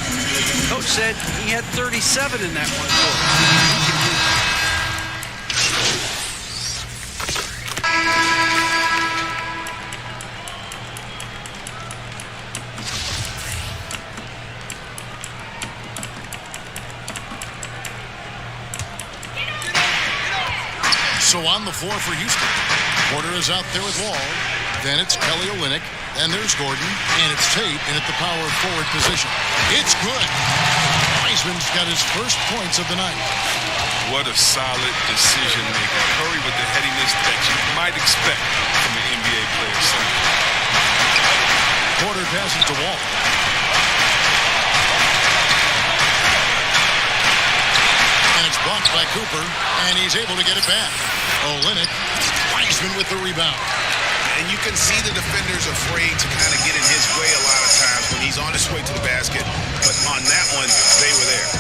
Coach said he had 37 in that one quarter. So on the floor for Houston. Porter is out there with Wall. Then it's Kelly Olynyk. And there's Gordon. And it's Tate in at the power forward position. It's good. Wiseman's got his first points of the night. What a solid decision maker. Curry with the headiness that you might expect from an NBA player. Porter passes to Wall. And it's blocked by Cooper. And he's able to get it back. Olynyk. Wiseman with the rebound. And you can see the defenders afraid to kind of get in his way a lot of times when he's on his way to the basket. But on that one, they were there.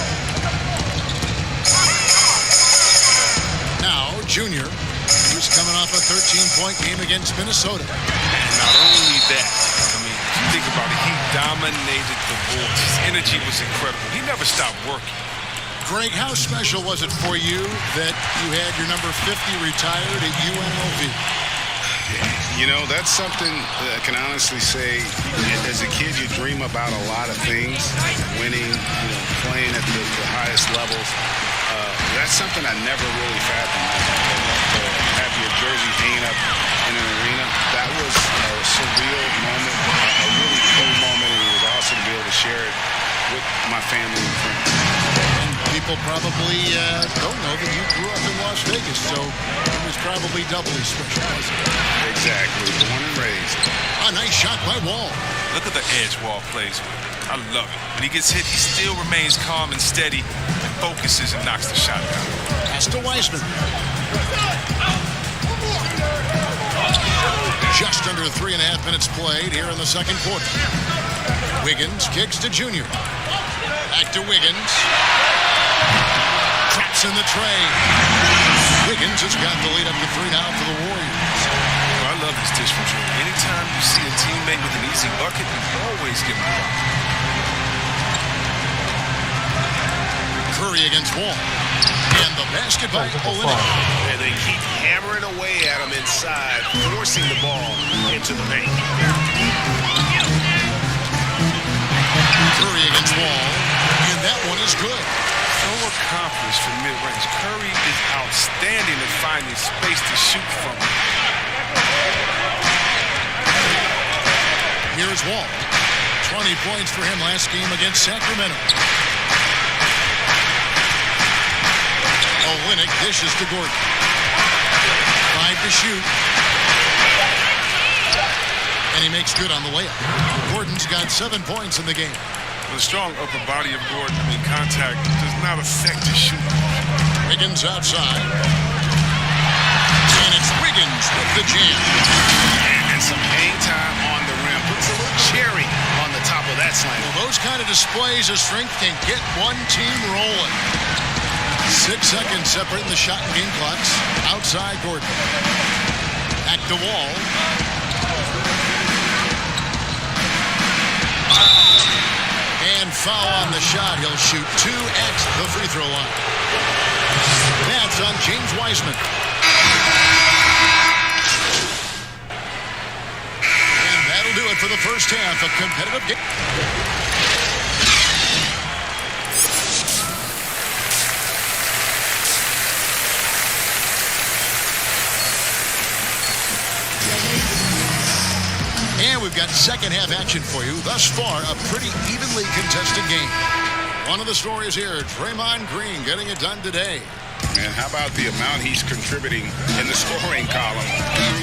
Now, Junior, who's coming off a 13-point game against Minnesota. And not only that, I mean, if you think about it, he dominated the boards. His energy was incredible. He never stopped working. Greg, how special was it for you that you had your number 50 retired at UNLV? You know, that's something that I can honestly say. As a kid, you dream about a lot of things, winning, playing at the highest levels. That's something I never really fathomed. To have your jersey hanging up in an arena, that was a surreal moment, a really cool moment, and it was awesome to be able to share it with my family and friends. People probably don't know that you grew up in Las Vegas, so it was probably doubly special, wasn't it? Exactly. Born and raised. A nice shot by Wall. Look at the edge Wall plays with. I love it. When he gets hit, he still remains calm and steady and focuses and knocks the shot down. Pass to Wiseman. Just under 3.5 minutes played here in the second quarter. Wiggins kicks to Junior. Back to Wiggins. Traps in the tray. Wiggins has got the lead up to 3 now for the Warriors. I love this dish from Junior. Anytime you see a teammate with an easy bucket, you always give him a bucket. Curry against Wall. And the basketball. And they keep hammering away at him inside, forcing the ball into the paint. Curry against Wall. And that one is good. So accomplished from mid-range. Curry is outstanding at finding space to shoot from. Here's Wall. 20 points for him last game against Sacramento. Olynyk dishes to Gordon. 5 to shoot. And he makes good on the layup. Gordon's got 7 points in the game. The strong upper body of Gordon, contact does not affect his shooting. Wiggins outside. And it's Wiggins with the jam. And some hang time on the rim. Puts a little cherry on the top of that slam. Well, those kind of displays of strength can get one team rolling. 6 seconds separating the shot and game clocks. Outside Gordon. Back to Wall. And foul on the shot. He'll shoot 2 at the free throw line. That's on James Wiseman. And that'll do it for the first half of competitive game. And we've got second half action for you. Thus far, a pretty evenly contested game. One of the stories here, Draymond Green getting it done today. And how about the amount he's contributing in the scoring column?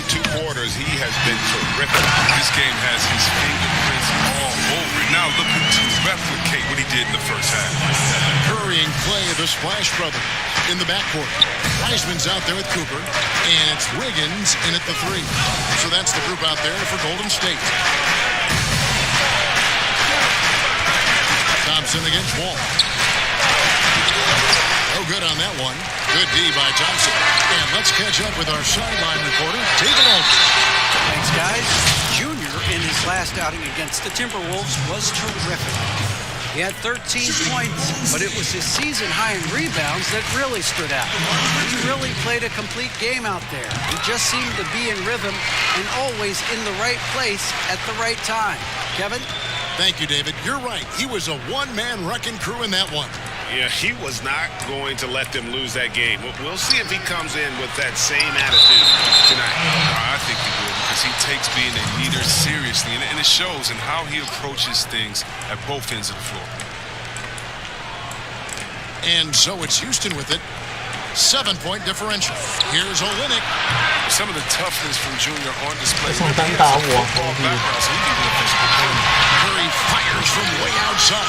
Through 2 quarters, he has been terrific. This game has his fingerprints all over it. Now looking to replicate what he did in the first half. Curry and Clay, the Splash Brothers, in the backcourt. Wiseman's out there with Cooper, and it's Wiggins in at the 3. So that's the group out there for Golden State. Thompson against Wall. No good on that one. Good D by Thompson. And let's catch up with our sideline reporter, David Aldridge. Thanks, guys. Junior, in his last outing against the Timberwolves, was terrific. He had 13 points, but it was his season high in rebounds that really stood out. He really played a complete game out there. He just seemed to be in rhythm and always in the right place at the right time. Kevin? Thank you, David. You're right. He was a one-man wrecking crew in that one. Yeah, he was not going to let them lose that game. We'll see if he comes in with that same attitude tonight. I think he will, because he takes being a leader seriously, and it shows in how he approaches things at both ends of the floor. And so it's Houston with it. 7-point differential. Here's Olynyk. Some of the toughness from Junior on display. 上单打我红地。 Curry fires from way outside.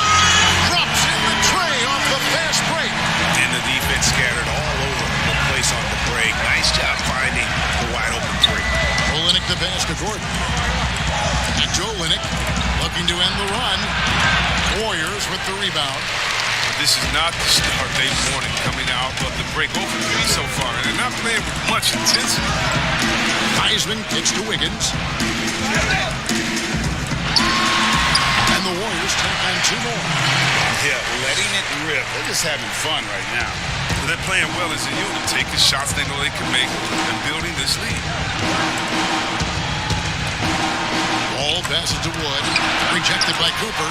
Drops in the tray off the fast break. And the defense scattered all over the place on the break. Nice job finding the wide open 3. Olynyk the pass to Gordon. Back to Olynyk. Looking to end the run. Warriors with the rebound. This is not the start they wanted coming out of the break. 0 for 3 so far, and they're not playing with much intensity. Wiseman kicks to Wiggins. And the Warriors tack on 2 more. Yeah, letting it rip. They're just having fun right now. They're playing well as a unit, taking shots they know they can make and building this lead. Ball passes to Wood. Rejected by Cooper.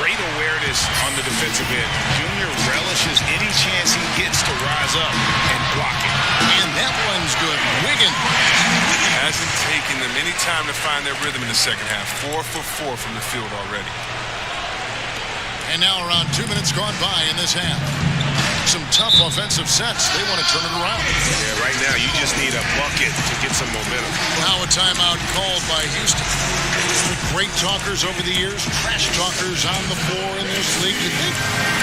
Great awareness on the defensive end. Junior relishes any chance he gets to rise up and block it. And that one's good. Wiggins. Hasn't taken them any time to find their rhythm in the second half. 4 for 4 from the field already. And now around 2 minutes gone by in this half. Some tough offensive sets. They want to turn it around. Yeah, right now you just need a bucket to get some momentum. Now a timeout called by Houston. Great talkers over the years, trash talkers on the floor in this league. Do you think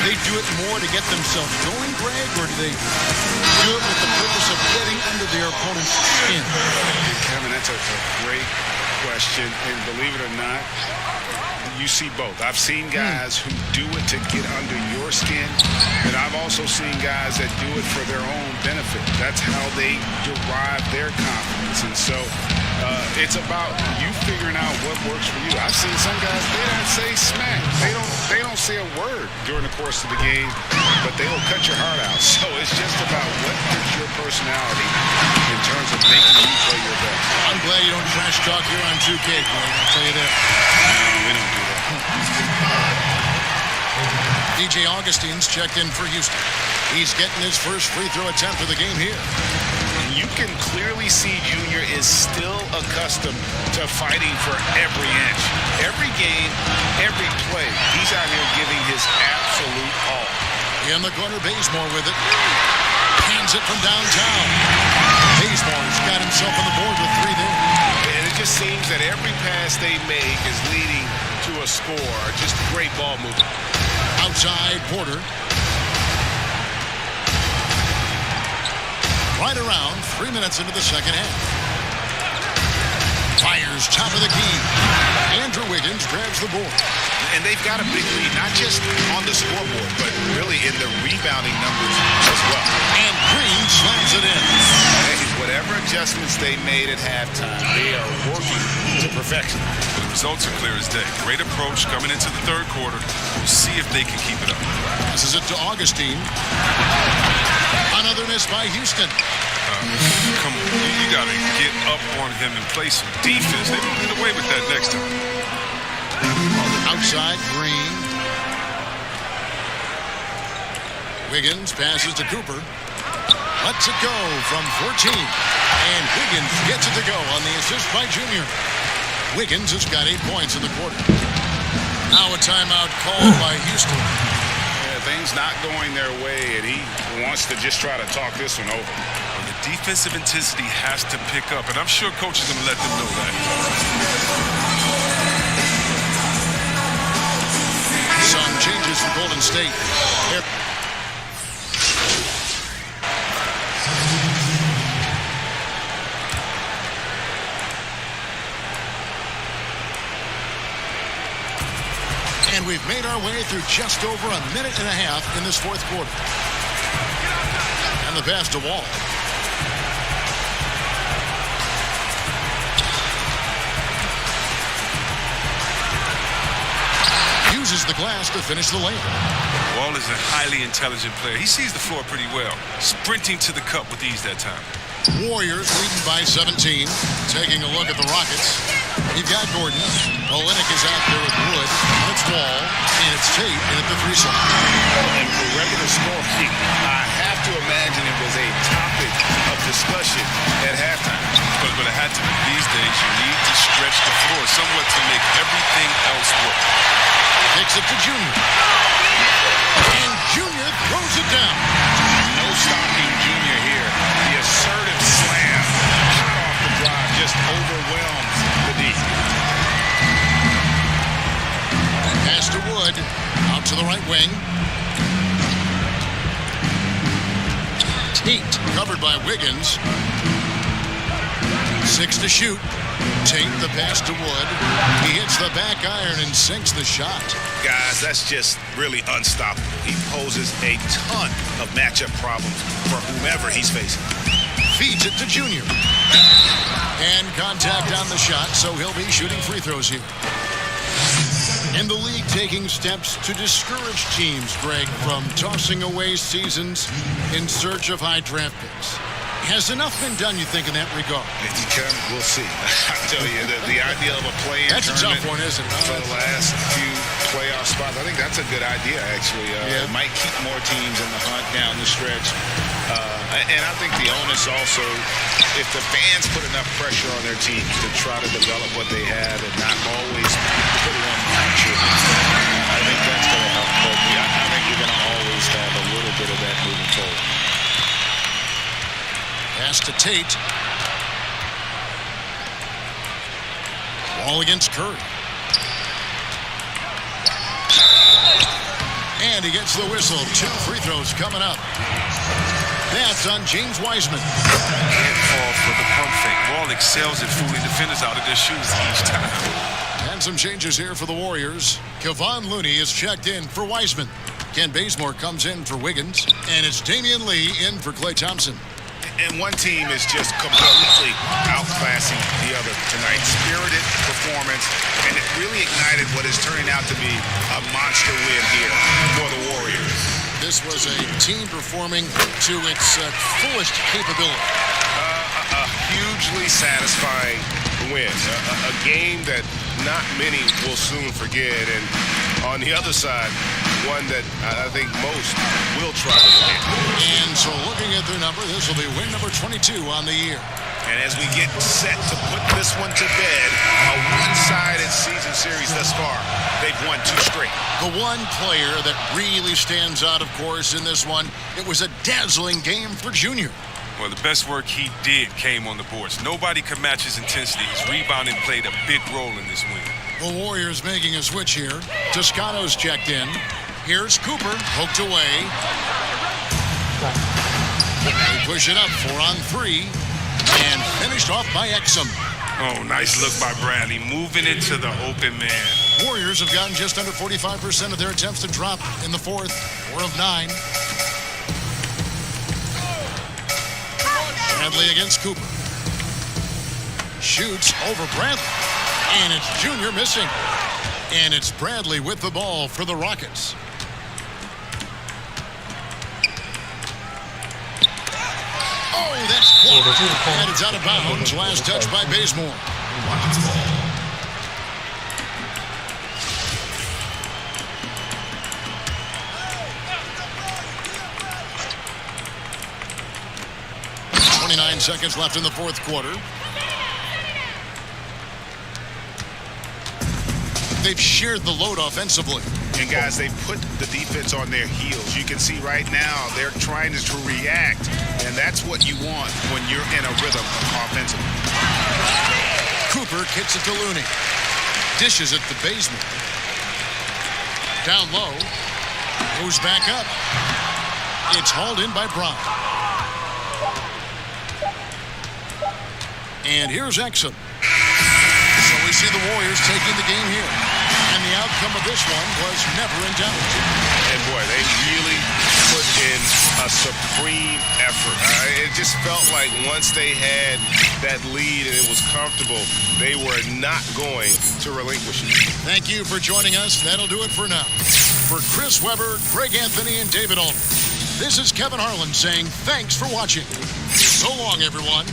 they do it more to get themselves going, Greg, or do they do it with the purpose of getting under their opponent's skin? Kevin, that's a great question, and believe it or not, you see both. I've seen guys who do it to get under your skin, but I've also seen guys that do it for their own benefit. That's how they derive their confidence. And so it's about you figuring out what works for you. I've seen some guys, they don't say smack. They don't say a word during the course of the game, but they will cut your heart out. So it's just about what fits your personality in terms of making you play your best. I'm glad you don't trash talk here on 2K, Greg. I'll tell you that. No, we don't do that. DJ Augustine's checked in for Houston. He's getting his first free throw attempt of the game here. You can clearly see Junior is still accustomed to fighting for every inch. Every game, every play, he's out here giving his absolute all. In the corner, Bazemore with it. Hands it from downtown. Bazemore's got himself on the board with 3 there. And it just seems that every pass they make is leading to a score. Just great ball movement. Outside, Porter. Right around 3 minutes into the second half. Fires top of the key. Andrew Wiggins grabs the board. And they've got a big lead, not just on the scoreboard, but really in the rebounding numbers as well. And Green slams it in. Hey, whatever adjustments they made at halftime, they are working to perfection. The results are clear as day. Great approach coming into the third quarter. We'll see if they can keep it up. Passes it to Augustine. Another miss by Houston. Come on, you got to get up on him and play some defense. They don't get away with that next time. Outside, Green. Wiggins passes to Cooper. Lets it go from 14. And Wiggins gets it to go on the assist by Junior. Wiggins has got 8 points in the quarter. Now a timeout called by Houston. Things not going their way, and he wants to just try to talk this one over. Well, the defensive intensity has to pick up, and I'm sure coach is going to let them know that. Some changes for Golden State. And we've made our way through just over a minute and a half in this fourth quarter. And the pass to Wall. Uses the glass to finish the layup. Wall is a highly intelligent player. He sees the floor pretty well. Sprinting to the cup with ease that time. Warriors leading by 17. Taking a look at the Rockets. You've got Gordon. Olynyk is out there with Wood. And it's Wall. And it's Tate in at the 3 slot. And for regular scoring, I have to imagine it was a topic of discussion at halftime. But it had to be. These days, you need to stretch the floor somewhat to make everything else work. Takes it to Junior. And Junior throws it down. No stopping Junior here. The assertive slam, hot off the drive, just overwhelms the D. Pass to Wood. Out to the right wing. Tate covered by Wiggins. 6 to shoot. Tate the pass to Wood. He hits the back iron and sinks the shot. Guys, that's just really unstoppable. He poses a ton of matchup problems for whomever he's facing. Feeds it to Junior. And contact on the shot, so he'll be shooting free throws here. And the league taking steps to discourage teams, Greg, from tossing away seasons in search of high draft picks. Has enough been done, you think, in that regard? We'll see. I tell you, the idea of a play-in that's a tough one, isn't it? For the last few playoff spots, I think that's a good idea, actually. It might keep more teams in the hunt down the stretch. And I think the onus also, if the fans put enough pressure on their teams to try to develop what they have and not always put it on the future, I think that's going to help. But I think you're going to always have a little bit of that moving forward. Pass to Tate. Wall against Curry. And he gets the whistle. 2 free throws coming up. That's on James Wiseman. Can't fall for the pump fake. Wall excels at fooling defenders out of their shoes each time. And some changes here for the Warriors. Kevon Looney is checked in for Wiseman. Ken Bazemore comes in for Wiggins. And it's Damian Lee in for Klay Thompson. And one team is just completely outclassing the other tonight. Spirited performance, and it really ignited what is turning out to be a monster win here for the Warriors. This was a team performing to its fullest capability. A hugely satisfying win. A game that not many will soon forget. And on the other side, one that I think most will try to forget. And so looking at their number, this will be win number 22 on the year. And as we get set to put this one to bed, a one-sided season series thus far, they've won 2 straight. The one player that really stands out, of course, in this one, it was a dazzling game for Junior. Well, the best work he did came on the boards. Nobody could match his intensity. His rebounding played a big role in this win. The Warriors making a switch here. Toscano's checked in. Here's Cooper, poked away. They push it up, 4 on 3. And finished off by Exum. Oh, nice look by Bradley, moving it to the open man. Warriors have gotten just under 45% of their attempts to drop in the fourth, 4 of 9. Bradley against Cooper. Shoots over Bradley. And it's Junior missing. And it's Bradley with the ball for the Rockets. Oh, that's blocked. And it's out of bounds. Last touch by Bazemore. Rockets ball. Seconds left in the fourth quarter. They've shared the load offensively. And guys, they put the defense on their heels. You can see right now they're trying to react, and that's what you want when you're in a rhythm offensively. Cooper kicks it to Looney. Dishes it to Bazemore. Down low. Goes back up. It's hauled in by Brown. And here's Exum. So we see the Warriors taking the game here. And the outcome of this one was never in doubt. And boy, they really put in a supreme effort. It just felt like once they had that lead and it was comfortable, they were not going to relinquish it. Thank you for joining us. That'll do it for now. For Chris Webber, Greg Anthony, and David Aldridge, this is Kevin Harlan saying thanks for watching. So long, everyone.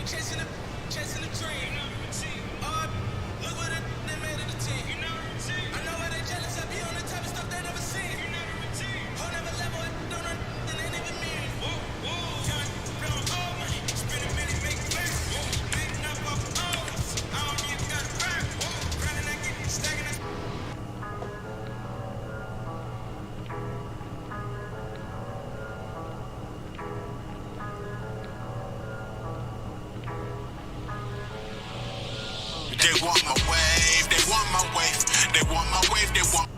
They want my wave, they want my wave, they want my wave, they want